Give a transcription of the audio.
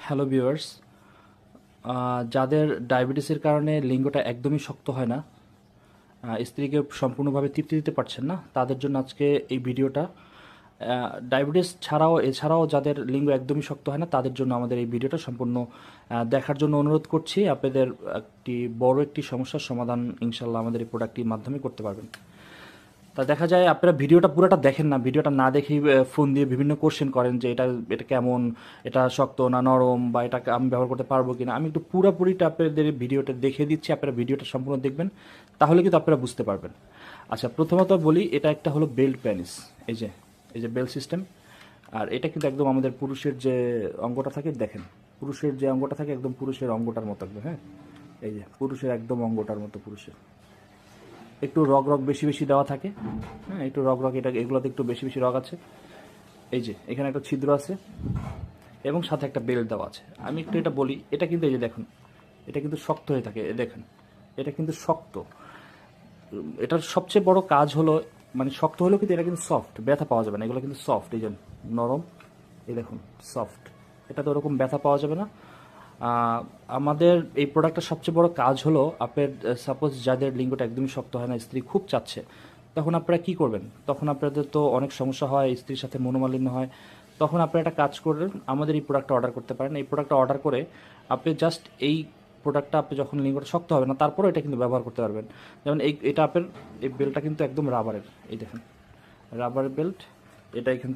Hello viewers, যাদের ডায়াবেটিসের কারণে লিঙ্গটা একদমই শক্ত হয় না, স্ত্রীকে সম্পূর্ণভাবে তৃপ্তি দিতে পারছেন না, তাদের জন্য আজকে এই ভিডিওটা। ডায়াবেটিস এছাড়াও যাদের লিঙ্গ একদমই শক্ত হয় না, তাদের জন্য আমাদের এই ভিডিওটা সম্পূর্ণ দেখার জন্য অনুরোধ করছি। আপনাদের একটি সমস্যার সমাধান ইনশাল্লাহ আমাদের এই প্রোডাক্টটির মাধ্যমে করতে পারবেন। তা দেখা যায় আপনারা ভিডিওটা পুরোটা দেখেন না, ভিডিওটা না দেখেই ফোন দিয়ে বিভিন্ন কোশ্চেন করেন যে এটা এটা কেমন, এটা শক্ত না নরম, বা এটাকে আমি ব্যবহার করতে পারবো কিনা। আমি একটু পুরোপুরিটা আপনাদের ভিডিওটা দেখিয়ে দিচ্ছি, আপনারা ভিডিওটা সম্পূর্ণ দেখবেন, তাহলে কিন্তু আপনারা বুঝতে পারবেন। আচ্ছা, প্রথমত বলি, এটা একটা হলো বেল্ট প্যানিস। এই যে বেল্ট সিস্টেম। আর এটা কিন্তু একদম আমাদের পুরুষের যে অঙ্গটা থাকে, দেখেন পুরুষের যে অঙ্গটা থাকে একদম পুরুষের অঙ্গটার মতো থাকবে। হ্যাঁ, এই যে পুরুষের একদম অঙ্গটার মতো, পুরুষের একটু রগ রগ বেশি বেশি দেওয়া থাকে। হ্যাঁ, একটু রগ রগ, এগুলোতে একটু বেশি বেশি রগ আছে। এই যে এখানে একটা ছিদ্র আছে এবং সাথে একটা বেল্ট দেওয়া আছে। আমি একটু এটা বলি, এটা কিন্তু এই যে দেখুন, এটা কিন্তু শক্ত হয়ে থাকে। দেখেন, এটা কিন্তু শক্ত। এটার সবচেয়ে বড় কাজ হলো, মানে শক্ত হলেও কিন্তু এটা কিন্তু সফট, ব্যথা পাওয়া যাবে না। এগুলো কিন্তু সফট, এই যে নরম, এই দেখুন সফট। এটা তো ওরকম ব্যথা পাওয়া যাবে না। আমাদের এই প্রোডাক্টের সবচেয়ে বড় কাজ হলো, আপনার সাপোজ যাদের লিঙ্গটা একদমই শক্ত হয় না, স্ত্রী খুব চাচ্ছে, তখন আপনারা কি করবেন? তখন আপনাদের তো অনেক সমস্যা হয়, স্ত্রীর সাথে মনোমালিন্য হয়। তখন আপনারা একটা কাজ করবেন, আমাদের এই প্রোডাক্টটা অর্ডার করতে পারেন। এই প্রোডাক্টটা অর্ডার করে আপনি জাস্ট এই প্রোডাক্টটা, আপনি যখন লিঙ্গটা শক্ত হবে না, তারপরেও এটা কিন্তু ব্যবহার করতে পারবেন। যেমন এটা আপনার এই বেল্টটা কিন্তু একদম রাবারের, এই দেখেন রাবারের বেল্ট। এটা এখান